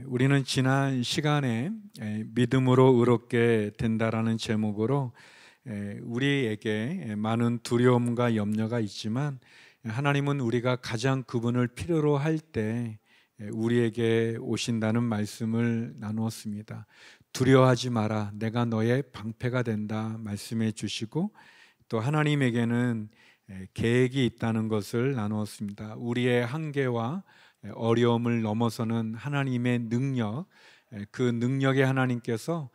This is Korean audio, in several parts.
우리는 지난 시간에 믿음으로 의롭게 된다라는 제목으로 우리에게 많은 두려움과 염려가 있지만 하나님은 우리가 가장 그분을 필요로 할 때 우리에게 오신다는 말씀을 나누었습니다. 두려워하지 마라, 내가 너의 방패가 된다 말씀해 주시고, 또 하나님에게는 계획이 있다는 것을 나누었습니다. 우리의 한계와 어려움을 넘어서는 하나님의 능력, 그 능력의 하나님께서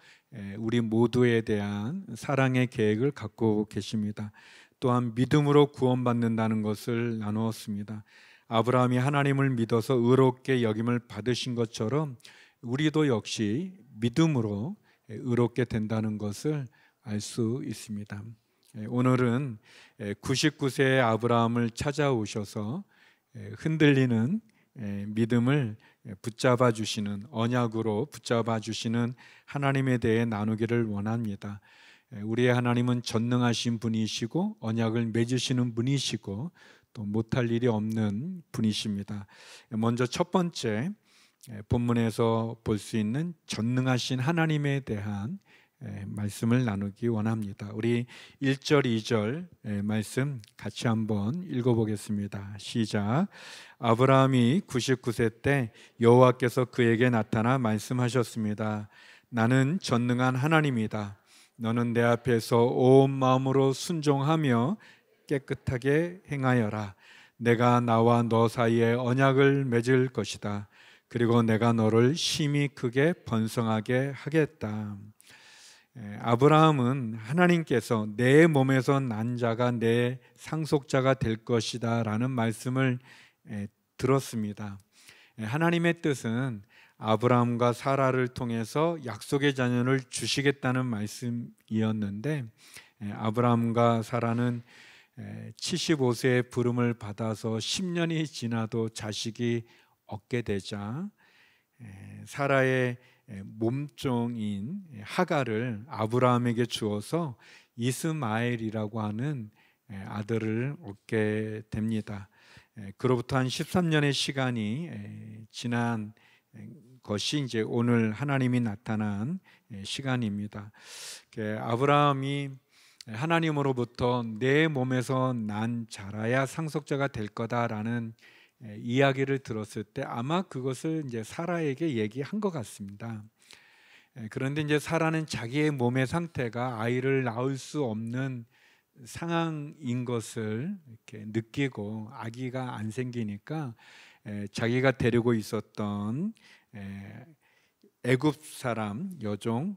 우리 모두에 대한 사랑의 계획을 갖고 계십니다. 또한 믿음으로 구원받는다는 것을 나누었습니다. 아브라함이 하나님을 믿어서 의롭게 여김을 받으신 것처럼 우리도 역시 믿음으로 의롭게 된다는 것을 알 수 있습니다. 오늘은 99세의 아브라함을 찾아오셔서 흔들리는 믿음을 붙잡아 주시는, 언약으로 붙잡아 주시는 하나님에 대해 나누기를 원합니다. 우리의 하나님은 전능하신 분이시고 언약을 맺으시는 분이시고 또 못할 일이 없는 분이십니다. 먼저 첫 번째, 본문에서 볼 수 있는 전능하신 하나님에 대한 말씀을 나누기 원합니다. 우리 1절, 2절 말씀 같이 한번 읽어보겠습니다. 시작. 아브라함이 99세 때 여호와께서 그에게 나타나 말씀하셨습니다. 나는 전능한 하나님이다. 너는 내 앞에서 온 마음으로 순종하며 깨끗하게 행하여라. 내가 나와 너 사이에 언약을 맺을 것이다. 그리고 내가 너를 심히 크게 번성하게 하겠다. 아브라함은 하나님께서 내 몸에서 난 자가 내 상속자가 될 것이다 라는 말씀을 들었습니다. 하나님의 뜻은 아브라함과 사라를 통해서 약속의 자녀를 주시겠다는 말씀이었는데, 아브라함과 사라는 75세의 부름을 받아서 10년이 지나도 자식이 없게 되자 사라의 몸종인 하갈을 아브라함에게 주어서 이스마엘이라고 하는 아들을 얻게 됩니다. 그로부터 한 13년의 시간이 지난 것이 이제 오늘 하나님이 나타난 시간입니다. 아브라함이 하나님으로부터 내 몸에서 난 자라야 상속자가 될 거다라는 이야기를 들었을 때 아마 그것을 이제 사라에게 얘기한 것 같습니다. 그런데 이제 사라는 자기의 몸의 상태가 아이를 낳을 수 없는 상황인 것을 이렇게 느끼고 아기가 안 생기니까 자기가 데리고 있었던 애굽 사람 여종,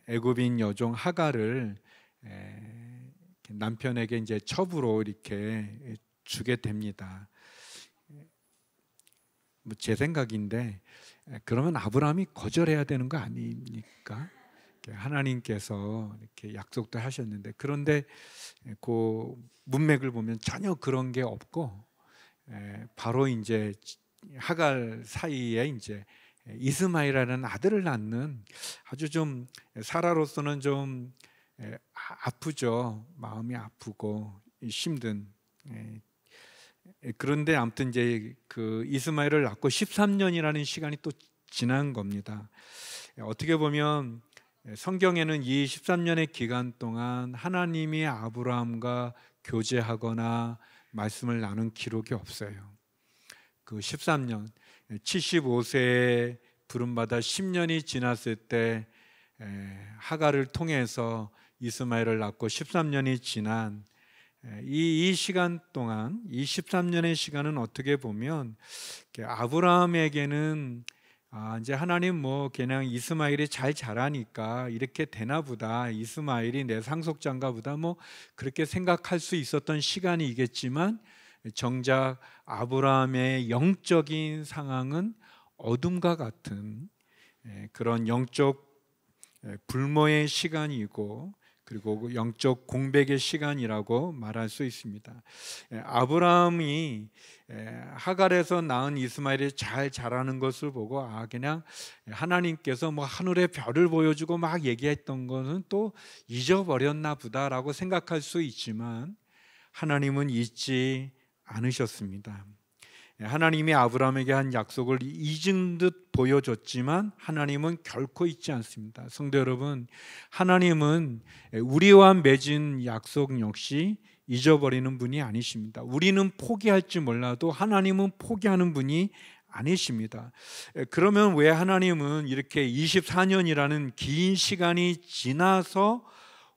애굽인 여종 하갈을 남편에게 이제 첩으로 이렇게 주게 됩니다. 제 생각인데 그러면 아브라함이 거절해야 되는 거 아닙니까? 하나님께서 이렇게 약속도 하셨는데, 그런데 그 문맥을 보면 전혀 그런 게 없고 바로 이제 하갈 사이에 이제 이스마엘이라는 아들을 낳는, 아주 좀 사라로서는 좀 아프죠. 마음이 아프고 힘든. 그런데 아무튼 이제 그 이스마엘을 낳고 13년이라는 시간이 또 지난 겁니다. 어떻게 보면 성경에는 이 13년의 기간 동안 하나님이 아브라함과 교제하거나 말씀을 나눈 기록이 없어요. 그 13년, 75세에 부름받아 10년이 지났을 때 하갈을 통해서 이스마엘을 낳고 13년이 지난 이 시간 동안, 이 13년의 시간은 어떻게 보면 아브라함에게는 이제 하나님 그냥 이스마엘이 잘 자라니까 이렇게 되나 보다, 이스마엘이 내 상속자인가 보다, 그렇게 생각할 수 있었던 시간이겠지만, 정작 아브라함의 영적인 상황은 어둠과 같은 그런 영적 불모의 시간이고, 그리고 영적 공백의 시간이라고 말할 수 있습니다. 아브라함이 하갈에서 낳은 이스마엘이 잘 자라는 것을 보고 그냥 하나님께서 하늘의 별을 보여주고 막 얘기했던 것은 또 잊어버렸나 보다라고 생각할 수 있지만, 하나님은 잊지 않으셨습니다. 하나님이 아브라함에게 한 약속을 잊은 듯 보여줬지만 하나님은 결코 잊지 않습니다. 성도 여러분, 하나님은 우리와 맺은 약속 역시 잊어버리는 분이 아니십니다. 우리는 포기할지 몰라도 하나님은 포기하는 분이 아니십니다. 그러면 왜 하나님은 이렇게 24년이라는 긴 시간이 지나서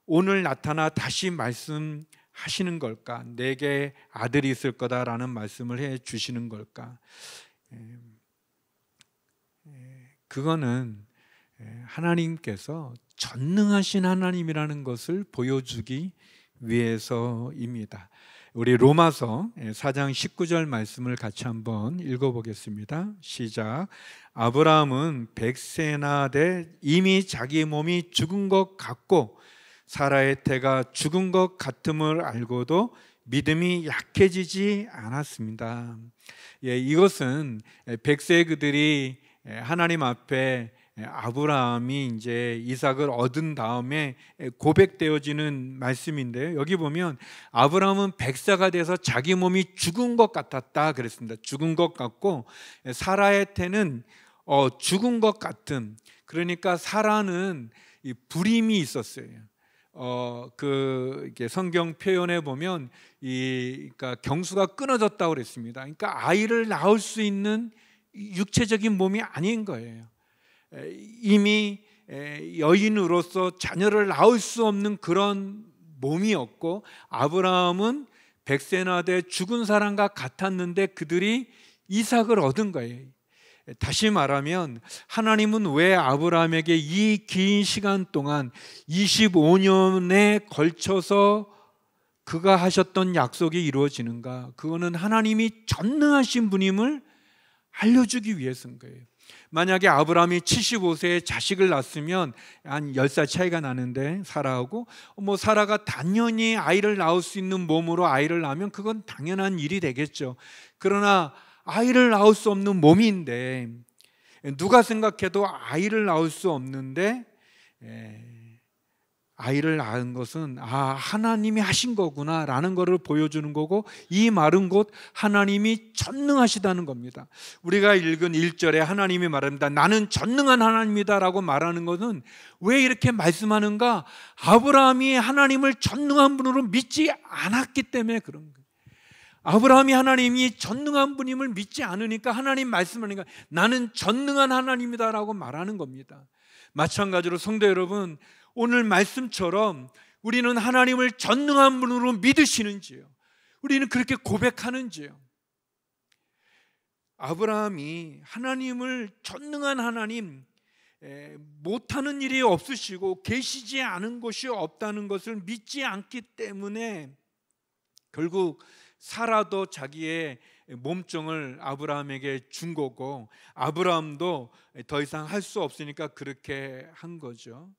오늘 나타나 다시 말씀하시는 걸까? 내게 아들이 있을 거다라는 말씀을 해 주시는 걸까? 그거는 하나님께서 전능하신 하나님이라는 것을 보여주기 위해서입니다. 우리 로마서 4장 19절 말씀을 같이 한번 읽어보겠습니다. 시작. 아브라함은 100세나 돼 이미 자기 몸이 죽은 것 같고 사라의 태가 죽은 것 같음을 알고도 믿음이 약해지지 않았습니다. 이것은 100세 그들이 하나님 앞에 아브라함이 이제 이삭을 얻은 다음에 고백되어지는 말씀인데요. 여기 보면 아브라함은 100세가 돼서 자기 몸이 죽은 것 같았다 그랬습니다. 죽은 것 같고 사라의 태는 죽은 것 같은, 그러니까 사라는 이 불임이 있었어요. 이게 성경 표현에 보면 그러니까 경수가 끊어졌다고 그랬습니다. 그러니까 아이를 낳을 수 있는 육체적인 몸이 아닌 거예요. 이미 여인으로서 자녀를 낳을 수 없는 그런 몸이었고, 아브라함은 100세나 돼 죽은 사람과 같았는데 그들이 이삭을 얻은 거예요. 다시 말하면 하나님은 왜 아브라함에게 이 긴 시간 동안 25년에 걸쳐서 그가 하셨던 약속이 이루어지는가? 그거는 하나님이 전능하신 분임을 알려주기 위해서인 거예요. 만약에 아브라함이 75세에 자식을 낳았으면 한 10살 차이가 나는데 사라하고 사라가 당연히 아이를 낳을 수 있는 몸으로 아이를 낳으면 그건 당연한 일이 되겠죠. 그러나 아이를 낳을 수 없는 몸인데, 누가 생각해도 아이를 낳을 수 없는데 아이를 낳은 것은 하나님이 하신 거구나 라는 것을 보여주는 거고, 이 말은 곧 하나님이 전능하시다는 겁니다. 우리가 읽은 1절에 하나님이 말합니다. 나는 전능한 하나님이다 라고 말하는 것은 왜 이렇게 말씀하는가? 아브라함이 하나님을 전능한 분으로 믿지 않았기 때문에 그런 거예요. 아브라함이 하나님이 전능한 분임을 믿지 않으니까 하나님 말씀하니까 나는 전능한 하나님이다 라고 말하는 겁니다. 마찬가지로 성도 여러분, 오늘 말씀처럼 우리는 하나님을 전능한 분으로 믿으시는지요? 우리는 그렇게 고백하는지요? 아브라함이 하나님을 전능한 하나님, 못하는 일이 없으시고 계시지 않은 것이 없다는 것을 믿지 않기 때문에 결국 사라도 자기의 몸종을 아브라함에게 준 거고, 아브라함도 더 이상 할 수 없으니까 그렇게 한 거죠.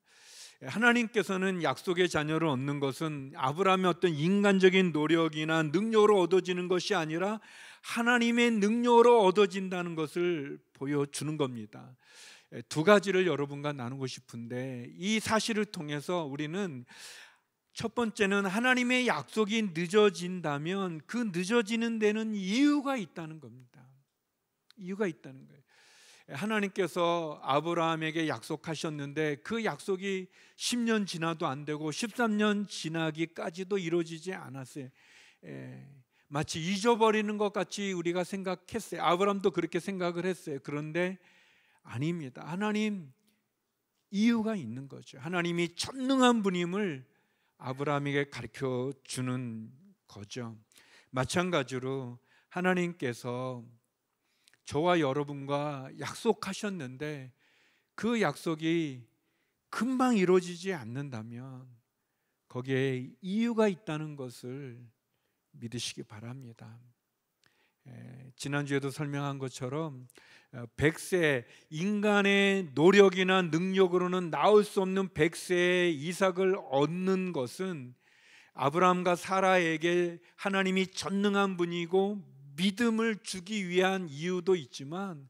하나님께서는 약속의 자녀를 얻는 것은 아브라함의 어떤 인간적인 노력이나 능력으로 얻어지는 것이 아니라 하나님의 능력으로 얻어진다는 것을 보여주는 겁니다. 두 가지를 여러분과 나누고 싶은데, 이 사실을 통해서 우리는 첫 번째는 하나님의 약속이 늦어진다면 그 늦어지는 데는 이유가 있다는 겁니다. 이유가 있다는 거예요. 하나님께서 아브라함에게 약속하셨는데 그 약속이 10년 지나도 안 되고 13년 지나기까지도 이루어지지 않았어요. 마치 잊어버리는 것 같이 우리가 생각했어요. 아브라함도 그렇게 생각을 했어요. 그런데 아닙니다. 하나님 이유가 있는 거죠. 하나님이 전능한 분임을 아브라함에게 가르쳐 주는 거죠. 마찬가지로 하나님께서 저와 여러분과 약속하셨는데 그 약속이 금방 이루어지지 않는다면 거기에 이유가 있다는 것을 믿으시기 바랍니다. 지난주에도 설명한 것처럼 100세, 인간의 노력이나 능력으로는 낳을 수 없는 100세의 이삭을 얻는 것은 아브라함과 사라에게 하나님이 전능한 분이고 믿음을 주기 위한 이유도 있지만,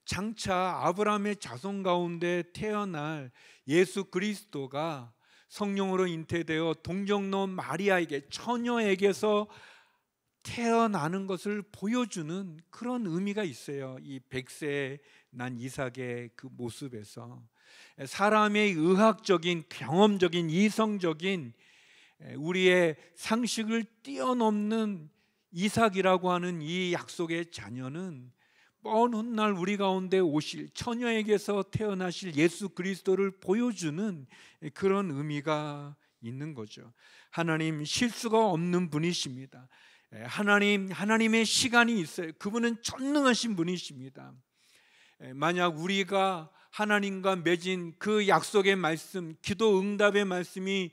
장차 아브라함의 자손 가운데 태어날 예수 그리스도가 성령으로 잉태되어 동정녀 마리아에게, 처녀에게서 태어나는 것을 보여주는 그런 의미가 있어요. 이 100세에 난 이삭의 그 모습에서 사람의 의학적인, 경험적인, 이성적인 우리의 상식을 뛰어넘는 이삭이라고 하는 이 약속의 자녀는 먼 훗날 우리 가운데 오실 처녀에게서 태어나실 예수 그리스도를 보여주는 그런 의미가 있는 거죠. 하나님 실수가 없는 분이십니다. 하나님의 시간이 있어요. 그분은 전능하신 분이십니다. 만약 우리가 하나님과 맺은 그 약속의 말씀, 기도 응답의 말씀이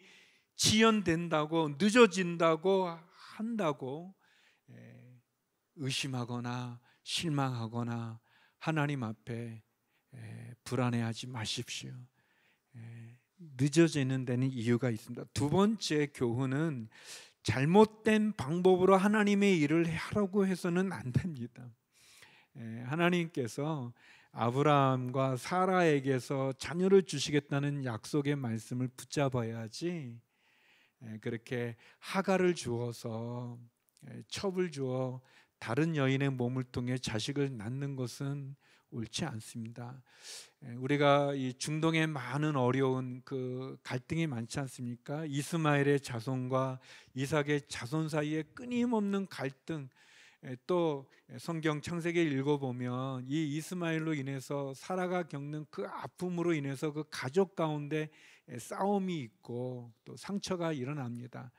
지연된다고, 늦어진다고 한다고 의심하거나 실망하거나 하나님 앞에 불안해하지 마십시오. 늦어지는 데는 이유가 있습니다. 두 번째 교훈은 잘못된 방법으로 하나님의 일을 하라고 해서는 안 됩니다. 하나님께서 아브라함과 사라에게서 자녀를 주시겠다는 약속의 말씀을 붙잡아야지 그렇게 하가를 주어서 첩을 주어 다른 여인의 몸을 통해 자식을 낳는 것은 옳지 않습니다. 우리가 이 중동에 많은 어려운 그 갈등이 많지 않습니까? 이스마엘의 자손과 이삭의 자손 사이에 끊임없는 갈등, 또 성경 창세기 읽어보면 이 이스마엘로 인해서 사라가 겪는 그 아픔으로 인해서 그 가족 가운데 싸움이 있고 또 상처가 일어납니다.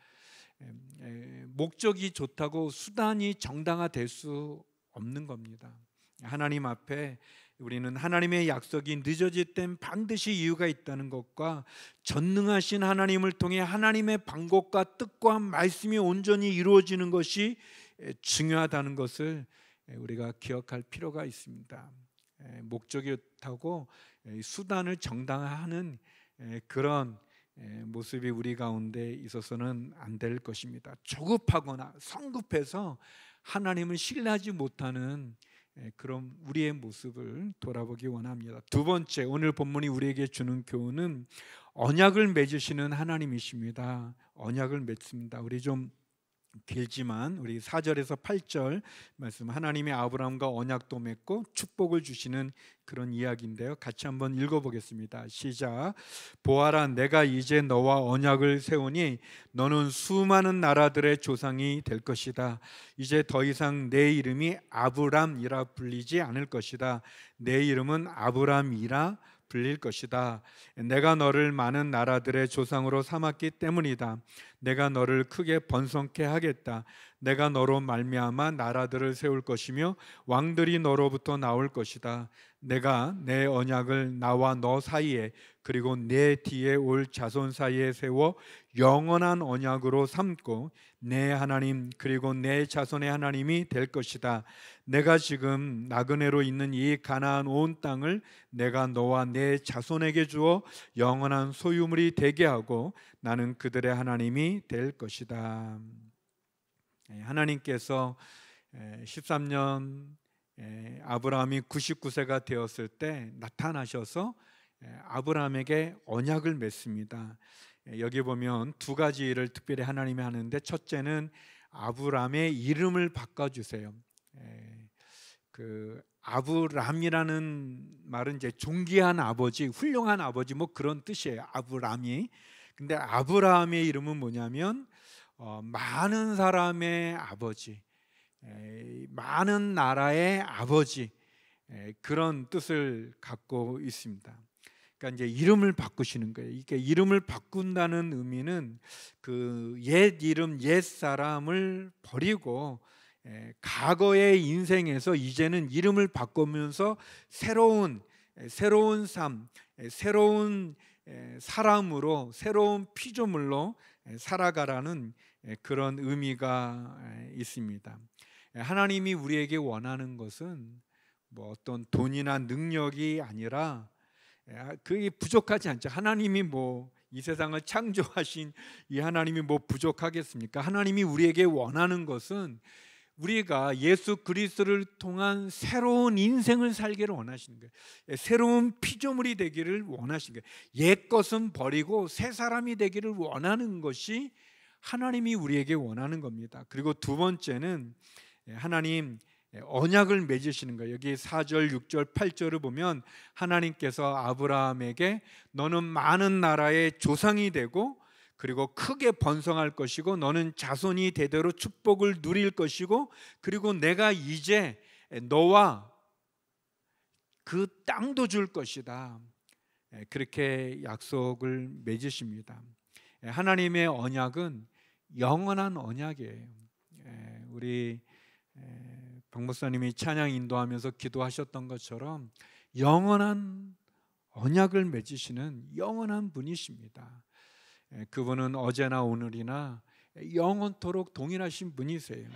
목적이 좋다고 수단이 정당화될 수 없는 겁니다. 하나님 앞에 우리는 하나님의 약속이 늦어질 땐 반드시 이유가 있다는 것과 전능하신 하나님을 통해 하나님의 방법과 뜻과 말씀이 온전히 이루어지는 것이 중요하다는 것을 우리가 기억할 필요가 있습니다. 목적이 좋다고 수단을 정당화하는 그런 모습이 우리 가운데 있어서는 안 될 것입니다. 조급하거나 성급해서 하나님을 신뢰하지 못하는 그런 우리의 모습을 돌아보기 원합니다. 두 번째, 오늘 본문이 우리에게 주는 교훈은 언약을 맺으시는 하나님이십니다. 언약을 맺습니다. 우리 좀 길지만 우리 4절에서 8절 말씀, 하나님이 아브라함과 언약도 맺고 축복을 주시는 그런 이야기인데요. 같이 한번 읽어보겠습니다. 시작. 보아라, 내가 이제 너와 언약을 세우니 너는 수많은 나라들의 조상이 될 것이다. 이제 더 이상 내 이름이 아브람이라 불리지 않을 것이다. 내 이름은 아브람이라 불릴 것이다. 내가 너를 많은 나라들의 조상으로 삼았기 때문이다. 내가 너를 크게 번성케 하겠다. 내가 너로 말미암아 나라들을 세울 것이며 왕들이 너로부터 나올 것이다. 내가 내 언약을 나와 너 사이에 그리고 내 뒤에 올 자손 사이에 세워 영원한 언약으로 삼고 내 하나님 그리고 내 자손의 하나님이 될 것이다. 내가 지금 나그네로 있는 이 가나안 온 땅을 내가 너와 내 자손에게 주어 영원한 소유물이 되게 하고 나는 그들의 하나님이 될 것이다. 하나님께서 13년 아브라함이 99세가 되었을 때 나타나셔서 아브라함에게 언약을 맺습니다. 여기 보면 두 가지 일을 특별히 하나님이 하는데, 첫째는 아브라함의 이름을 바꿔주세요. 그 아브람이라는 말은 이제 존귀한 아버지, 훌륭한 아버지 뭐 그런 뜻이에요. 아브람이. 근데 아브라함의 이름은 뭐냐면 많은 사람의 아버지, 많은 나라의 아버지, 그런 뜻을 갖고 있습니다. 그러니까 이제 이름을 바꾸시는 거예요. 이게 이름을 바꾼다는 의미는 그 옛 이름, 옛 사람을 버리고 과거의 인생에서 이제는 이름을 바꾸면서 새로운 삶, 새로운 사람으로, 새로운 피조물로 살아가라는 그런 의미가 있습니다. 하나님이 우리에게 원하는 것은 뭐 어떤 돈이나 능력이 아니라 그게 부족하지 않죠. 하나님이 뭐 이 세상을 창조하신 이 하나님이 뭐 부족하겠습니까? 하나님이 우리에게 원하는 것은 우리가 예수 그리스도를 통한 새로운 인생을 살기를 원하시는 거예요. 새로운 피조물이 되기를 원하시는 거예요. 옛 것은 버리고 새 사람이 되기를 원하는 것이 하나님이 우리에게 원하는 겁니다. 그리고 두 번째는 하나님 언약을 맺으시는 거예요. 여기 4절, 6절, 8절을 보면 하나님께서 아브라함에게 너는 많은 나라의 조상이 되고 그리고 크게 번성할 것이고 너는 자손이 대대로 축복을 누릴 것이고 그리고 내가 이제 너와 그 땅도 줄 것이다. 그렇게 약속을 맺으십니다. 하나님의 언약은 영원한 언약이에요. 우리 박 목사님이 찬양 인도하면서 기도하셨던 것처럼 영원한 언약을 맺으시는 영원한 분이십니다. 그분은 어제나 오늘이나 영원토록 동일하신 분이세요.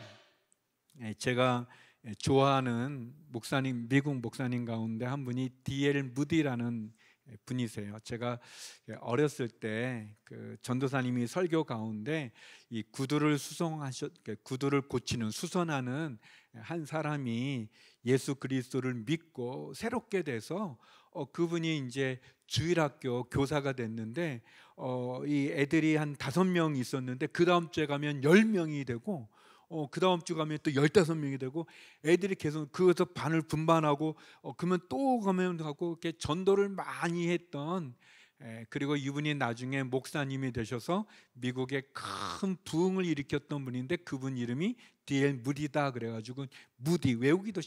제가 좋아하는 목사님, 미국 목사님 가운데 한 분이 D.L. 무디라는 분이세요. 제가 어렸을 때 그 전도사님이 설교 가운데 이 구두를 구두를 고치는 수선하는 한 사람이 예수 그리스도를 믿고 새롭게 돼서 그분이 이제 주일학교 교사가 됐는데 이 애들이 한 5명 있었는데 그 다음 주에 가면 10명이 되고 그 다음 주 가면 또 15명이 되고 애들이 계속 그것서 반을 분반하고 그러면 또 가면 하고 이렇게 전도를 많이 했던 그리고 이분이 나중에 목사님이 되셔서 미국에 큰 부흥을 일으켰던 분인데 그분 이름이 D.L. 무디다 그래가지고 무디 외우기도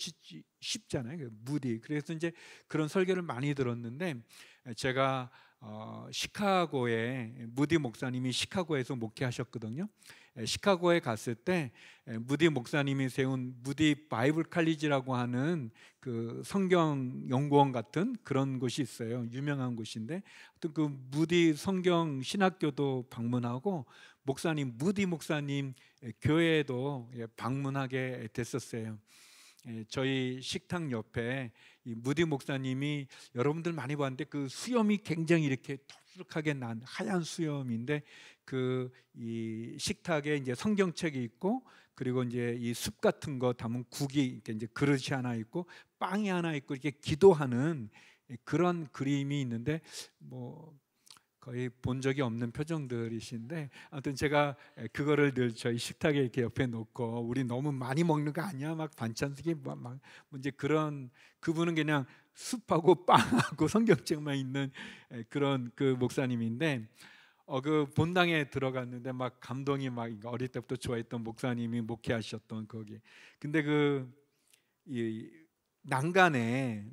쉽잖아요. 무디. 그래서 이제 그런 설교를 많이 들었는데 제가 시카고에 무디 목사님이 시카고에서 목회하셨거든요. 시카고에 갔을 때 무디 목사님이 세운 무디 바이블 칼리지라고 하는 그 성경 연구원 같은 그런 곳이 있어요. 유명한 곳인데 그 무디 성경 신학교도 방문하고 목사님 무디 목사님 교회에도 방문하게 됐었어요. 저희 식탁 옆에 이 무디 목사님이 여러분들 많이 봤는데 그 수염이 굉장히 이렇게 톡톡하게 난 하얀 수염인데 그 이 식탁에 이제 성경책이 있고 그리고 이제 이 숲 같은 거 담은 국이 이제 그릇이 하나 있고 빵이 하나 있고 이렇게 기도하는 그런 그림이 있는데 뭐 거의 본 적이 없는 표정들이신데 아무튼 제가 그거를 늘 저희 식탁에 이렇게 옆에 놓고 우리 너무 많이 먹는 거 아니야? 막 반찬식이 막 이제 그런 그분은 그냥 숲하고 빵하고 성경책만 있는 그런 그 목사님인데 그 본당에 들어갔는데 막 감동이 막 어릴 때부터 좋아했던 목사님이 목회하셨던 거기. 근데 이 난간에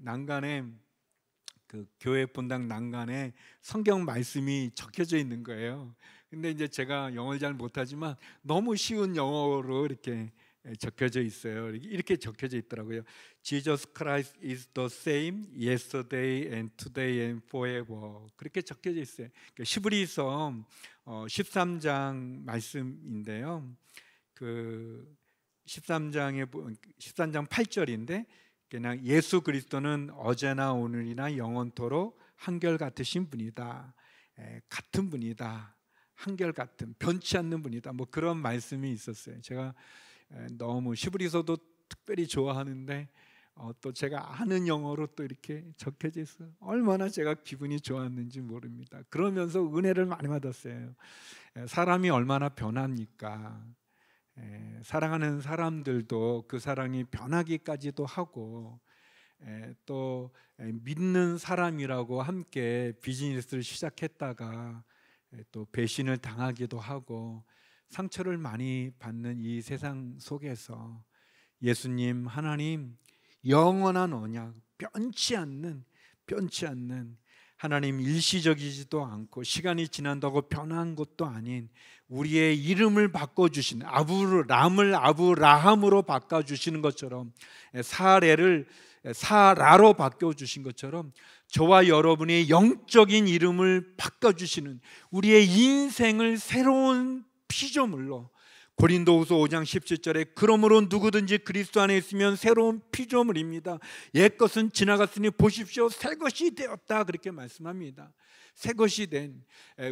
그 교회 본당 난간에 성경 말씀이 적혀져 있는 거예요. 근데 이제 제가 영어를 잘 못하지만 너무 쉬운 영어로 이렇게 적혀져 있어요. 이렇게 적혀져 있더라고요. Jesus Christ is the same yesterday and today and forever. 그렇게 적혀져 있어요. 히브리서 13장 말씀인데요. 그 13장 8절인데 그냥 예수 그리스도는 어제나 오늘이나 영원토록 한결같으신 분이다. 같은 분이다. 한결같은 변치 않는 분이다. 뭐 그런 말씀이 있었어요. 제가 너무 히브리서도 특별히 좋아하는데 또 제가 아는 영어로 또 이렇게 적혀져 있어요. 얼마나 제가 기분이 좋았는지 모릅니다. 그러면서 은혜를 많이 받았어요. 사람이 얼마나 변합니까? 사랑하는 사람들도 그 사랑이 변하기까지도 하고 또 믿는 사람이라고 함께 비즈니스를 시작했다가 또 배신을 당하기도 하고 상처를 많이 받는 이 세상 속에서 예수님 하나님 영원한 언약 변치 않는 하나님 일시적이지도 않고 시간이 지난다고 변한 것도 아닌 우리의 이름을 바꿔주신 아브람을 아브라함으로 바꿔주시는 것처럼 사레를 사라로 바꿔주신 것처럼 저와 여러분의 영적인 이름을 바꿔주시는 우리의 인생을 새로운 피조물로 고린도후서 5장 17절에 그러므로 누구든지 그리스도 안에 있으면 새로운 피조물입니다. 옛것은 지나갔으니 보십시오 새 것이 되었다 그렇게 말씀합니다. 새 것이 된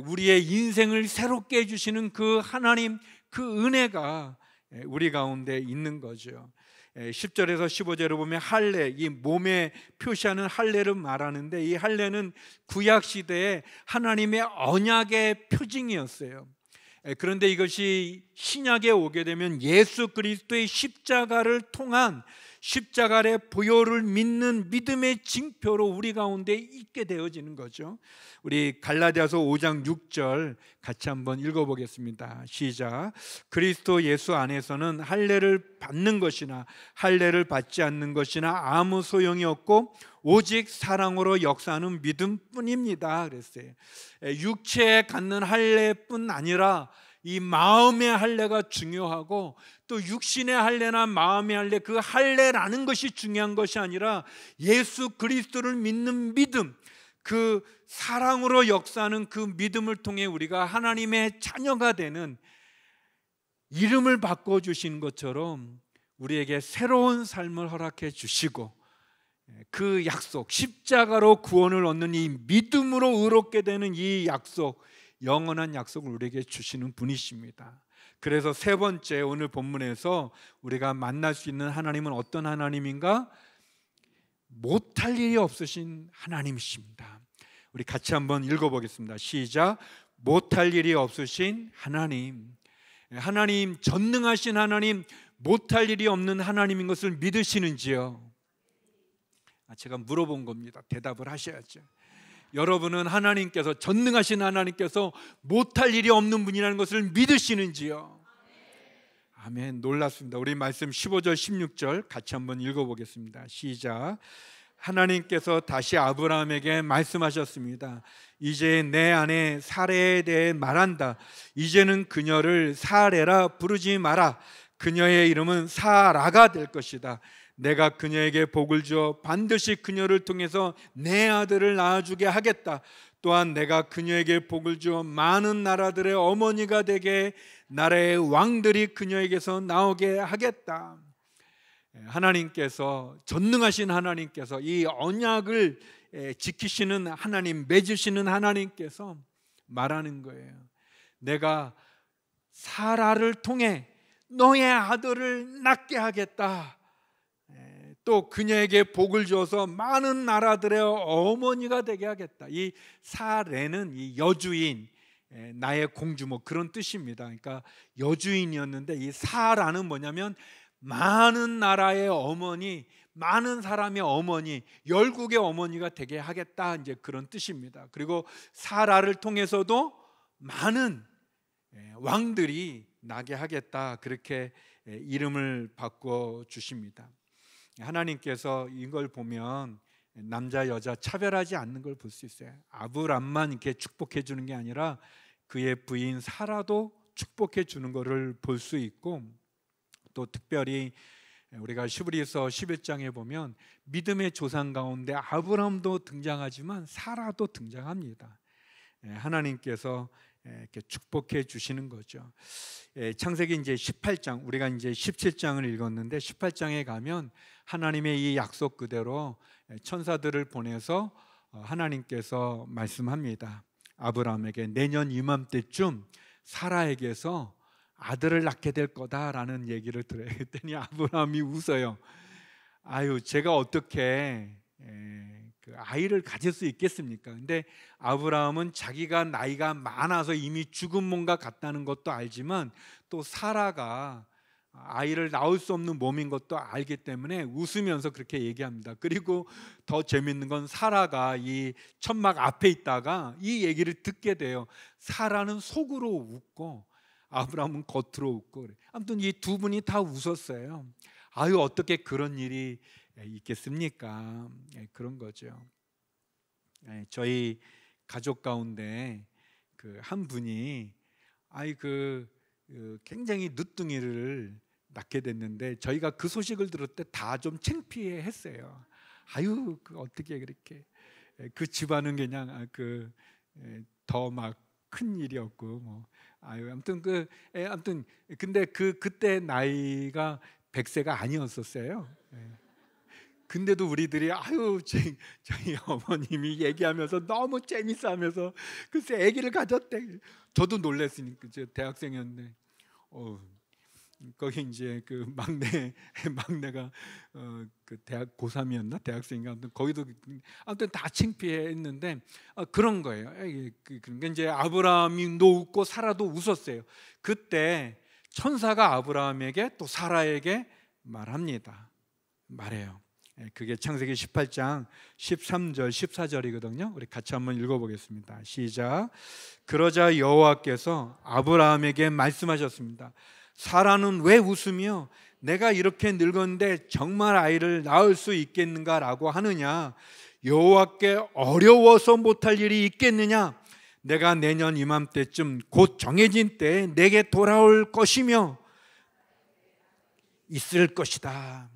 우리의 인생을 새롭게 해주시는 그 하나님 그 은혜가 우리 가운데 있는 거죠. 10절에서 15절을 보면 할례, 이 몸에 표시하는 할례를 말하는데 이 할례는 구약 시대에 하나님의 언약의 표징이었어요. 그런데 이것이 신약에 오게 되면 예수 그리스도의 십자가를 통한 십자가의 보혈을 믿는 믿음의 징표로 우리 가운데 있게 되어지는 거죠. 우리 갈라디아서 5장 6절 같이 한번 읽어보겠습니다. 시작. 그리스도 예수 안에서는 할례를 받는 것이나 할례를 받지 않는 것이나 아무 소용이 없고 오직 사랑으로 역사하는 믿음뿐입니다. 그랬어요. 육체에 갖는 할례뿐 아니라 이 마음의 할례가 중요하고, 또 육신의 할례나 마음의 할례, 그 할례라는 것이 중요한 것이 아니라 예수 그리스도를 믿는 믿음, 그 사랑으로 역사하는 그 믿음을 통해 우리가 하나님의 자녀가 되는, 이름을 바꿔주신 것처럼 우리에게 새로운 삶을 허락해 주시고, 그 약속, 십자가로 구원을 얻는 이 믿음으로 의롭게 되는 이 약속, 영원한 약속을 우리에게 주시는 분이십니다. 그래서 세 번째, 오늘 본문에서 우리가 만날 수 있는 하나님은 어떤 하나님인가? 못할 일이 없으신 하나님이십니다. 우리 같이 한번 읽어보겠습니다. 시작. 못할 일이 없으신 하나님. 하나님, 전능하신 하나님, 못할 일이 없는 하나님인 것을 믿으시는지요? 제가 물어본 겁니다. 대답을 하셔야죠. 여러분은 하나님께서, 전능하신 하나님께서 못할 일이 없는 분이라는 것을 믿으시는지요? 아멘. 놀랍습니다. 우리 말씀 15절 16절 같이 한번 읽어보겠습니다. 시작. 하나님께서 다시 아브라함에게 말씀하셨습니다. 이제 내 아내 사레에 대해 말한다. 이제는 그녀를 사레라 부르지 마라. 그녀의 이름은 사라가 될 것이다. 내가 그녀에게 복을 주어 반드시 그녀를 통해서 내 아들을 낳아주게 하겠다. 또한 내가 그녀에게 복을 주어 많은 나라들의 어머니가 되게 나라의 왕들이 그녀에게서 나오게 하겠다. 하나님께서, 전능하신 하나님께서, 이 언약을 지키시는 하나님, 맺으시는 하나님께서 말하는 거예요. 내가 사라를 통해 너의 아들을 낳게 하겠다. 또 그녀에게 복을 주어서 많은 나라들의 어머니가 되게 하겠다. 이 사레는 이 여주인, 나의 공주, 뭐 그런 뜻입니다. 그러니까 여주인이었는데, 이 사라는 뭐냐면 많은 나라의 어머니, 많은 사람의 어머니, 열국의 어머니가 되게 하겠다, 이제 그런 뜻입니다. 그리고 사라를 통해서도 많은 왕들이 나게 하겠다, 그렇게 이름을 바꿔 주십니다. 하나님께서 이걸 보면 남자 여자 차별하지 않는 걸 볼 수 있어요. 아브람만 이렇게 축복해 주는 게 아니라 그의 부인 사라도 축복해 주는 것을 볼 수 있고, 또 특별히 우리가 히브리서 11장에 보면 믿음의 조상 가운데 아브람도 등장하지만 사라도 등장합니다. 하나님께서 이렇게 축복해 주시는 거죠. 창세기 이제 18장, 우리가 이제 17장을 읽었는데 18장에 가면 하나님의 이 약속 그대로 천사들을 보내서 하나님께서 말씀합니다. 아브라함에게 내년 이맘때쯤 사라에게서 아들을 낳게 될 거다라는 얘기를 들어요. 그랬더니 아브라함이 웃어요. 아유, 제가 어떻게 그 아이를 가질 수 있겠습니까? 근데 아브라함은 자기가 나이가 많아서 이미 죽은 몸과 같다는 것도 알지만, 또 사라가 아이를 낳을 수 없는 몸인 것도 알기 때문에 웃으면서 그렇게 얘기합니다. 그리고 더 재밌는 건 사라가 이 천막 앞에 있다가 이 얘기를 듣게 돼요. 사라는 속으로 웃고 아브라함은 겉으로 웃고 그래. 아무튼 이 두 분이 다 웃었어요. 아유, 어떻게 그런 일이 있겠습니까? 그런 거죠. 저희 가족 가운데 그 한 분이 굉장히 늦둥이를 낳게 됐는데, 저희가 그 소식을 들을 때 다 좀 창피했어요. 아유, 어떻게 그렇게, 그 집안은 그냥 더 막 큰 일이었고, 뭐 아무튼 근데 그때 나이가 100세가 아니었었어요. 근데도 우리들이 저희 어머님이 얘기하면서 너무 재밌어하면서 글쎄 아기를 가졌대. 저도 놀랐으니까, 저 대학생이었는데 거기 이제 그 막내가 그 대학 고3이었나 대학생인가 아무튼 거기도 아무튼 다 창피했는데 그런 거예요. 그러니까 이제 아브라함이 웃고 사라도 웃었어요. 그때 천사가 아브라함에게 또 사라에게 말해요. 그게 창세기 18장 13절 14절이거든요. 우리 같이 한번 읽어보겠습니다. 시작. 그러자 여호와께서 아브라함에게 말씀하셨습니다. 사라는 왜 웃으며 내가 이렇게 늙었는데 정말 아이를 낳을 수 있겠는가라고 하느냐? 여호와께 어려워서 못할 일이 있겠느냐? 내가 내년 이맘때쯤 곧 정해진 때에 내게 돌아올 것이며 있을 것이다.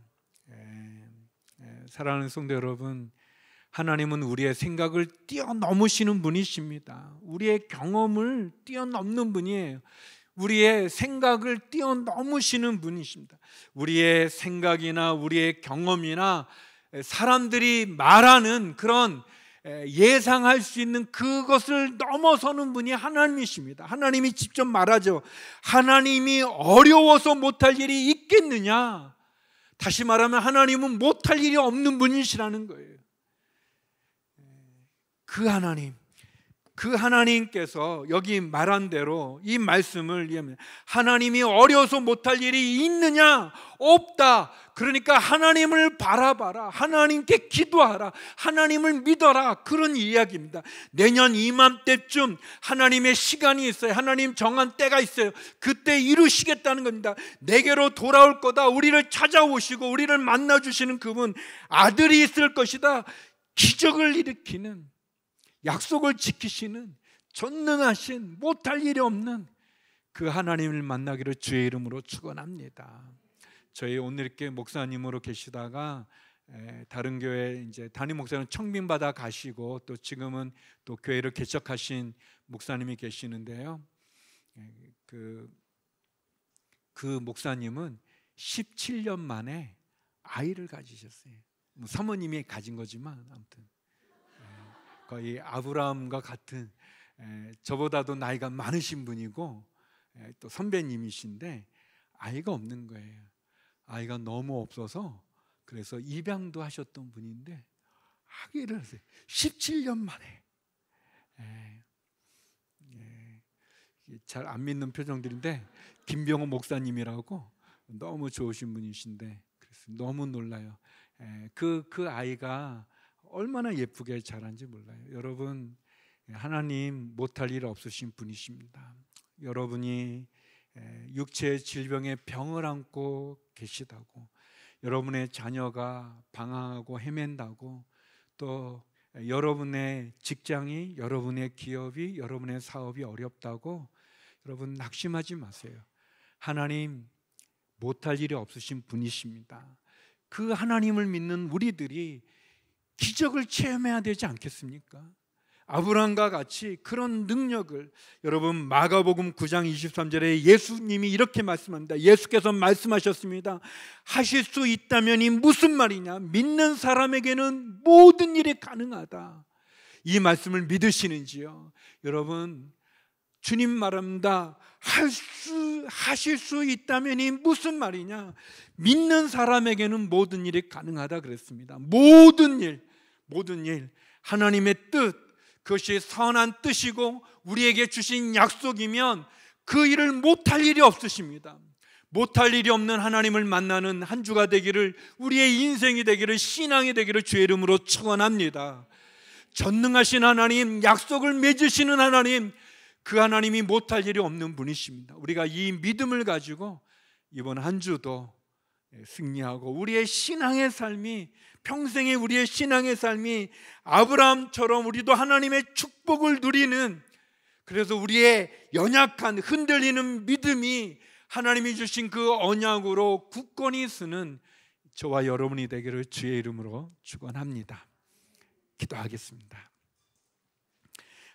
사랑하는 성도 여러분, 하나님은 우리의 생각을 뛰어넘으시는 분이십니다. 우리의 경험을 뛰어넘는 분이에요. 우리의 생각을 뛰어넘으시는 분이십니다. 우리의 생각이나 우리의 경험이나 사람들이 말하는 그런 예상할 수 있는 그것을 넘어서는 분이 하나님이십니다. 하나님이 직접 말하죠. 하나님이 어려워서 못할 일이 있겠느냐? 다시 말하면 하나님은 못할 일이 없는 분이시라는 거예요. 그 하나님께서 여기 말한 대로 이 말씀을 이해하면 하나님이 어려워서 못할 일이 있느냐? 없다. 그러니까 하나님을 바라봐라. 하나님께 기도하라. 하나님을 믿어라. 그런 이야기입니다. 내년 이맘때쯤 하나님의 시간이 있어요. 하나님 정한 때가 있어요. 그때 이루시겠다는 겁니다. 내게로 돌아올 거다. 우리를 찾아오시고 우리를 만나주시는 그분, 아들이 있을 것이다. 기적을 일으키는, 약속을 지키시는, 전능하신, 못할 일이 없는 그 하나님을 만나기를 주의 이름으로 축원합니다. 저희 오늘 이렇게 목사님으로 계시다가 다른 교회 이제 담임 목사는 청빙받아 가시고 또 지금은 또 교회를 개척하신 목사님이 계시는데요. 그 목사님은 17년 만에 아이를 가지셨어요. 뭐 사모님이 가진 거지만 아무튼 거의 아브라함과 같은, 저보다도 나이가 많으신 분이고 또 선배님이신데 아이가 없는 거예요. 아이가 너무 없어서 그래서 입양도 하셨던 분인데 아기를 17년 만에. 잘 안 믿는 표정들인데 김병호 목사님이라고 너무 좋으신 분이신데 그래서 너무 놀라요. 그 아이가 얼마나 예쁘게 자란지 몰라요. 여러분, 하나님 못할 일 없으신 분이십니다. 여러분이 육체의 질병에 병을 안고 계시다고, 여러분의 자녀가 방황하고 헤맨다고, 또 여러분의 직장이, 여러분의 기업이, 여러분의 사업이 어렵다고 여러분 낙심하지 마세요. 하나님 못할 일이 없으신 분이십니다. 그 하나님을 믿는 우리들이 기적을 체험해야 되지 않겠습니까? 아브라함과 같이 그런 능력을, 여러분 마가복음 9장 23절에 예수님이 이렇게 말씀합니다. 예수께서 말씀하셨습니다. 하실 수 있다면이 무슨 말이냐? 믿는 사람에게는 모든 일이 가능하다. 이 말씀을 믿으시는지요? 여러분, 주님 말합니다. 하실 수 있다면이 무슨 말이냐? 믿는 사람에게는 모든 일이 가능하다 그랬습니다. 모든 일, 하나님의 뜻, 그것이 선한 뜻이고 우리에게 주신 약속이면 그 일을 못할 일이 없으십니다. 못할 일이 없는 하나님을 만나는 한 주가 되기를, 우리의 인생이 되기를, 신앙이 되기를 주의 이름으로 축원합니다. 전능하신 하나님, 약속을 맺으시는 하나님, 그 하나님이 못할 일이 없는 분이십니다. 우리가 이 믿음을 가지고 이번 한 주도 승리하고 우리의 신앙의 삶이, 평생의 우리의 신앙의 삶이 아브라함처럼 우리도 하나님의 축복을 누리는, 그래서 우리의 연약한 흔들리는 믿음이 하나님이 주신 그 언약으로 굳건히 서는 저와 여러분이 되기를 주의 이름으로 축원합니다. 기도하겠습니다.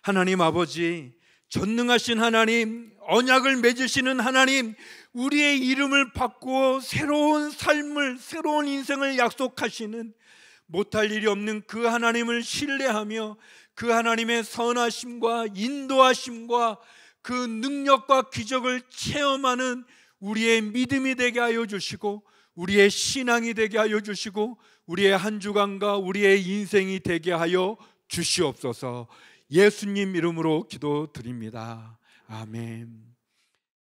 하나님 아버지, 전능하신 하나님, 언약을 맺으시는 하나님, 우리의 이름을 바꾸어 새로운 삶을, 새로운 인생을 약속하시는, 못할 일이 없는 그 하나님을 신뢰하며 그 하나님의 선하심과 인도하심과 그 능력과 기적을 체험하는 우리의 믿음이 되게 하여 주시고 우리의 신앙이 되게 하여 주시고 우리의 한 주간과 우리의 인생이 되게 하여 주시옵소서. 예수님 이름으로 기도드립니다. 아멘.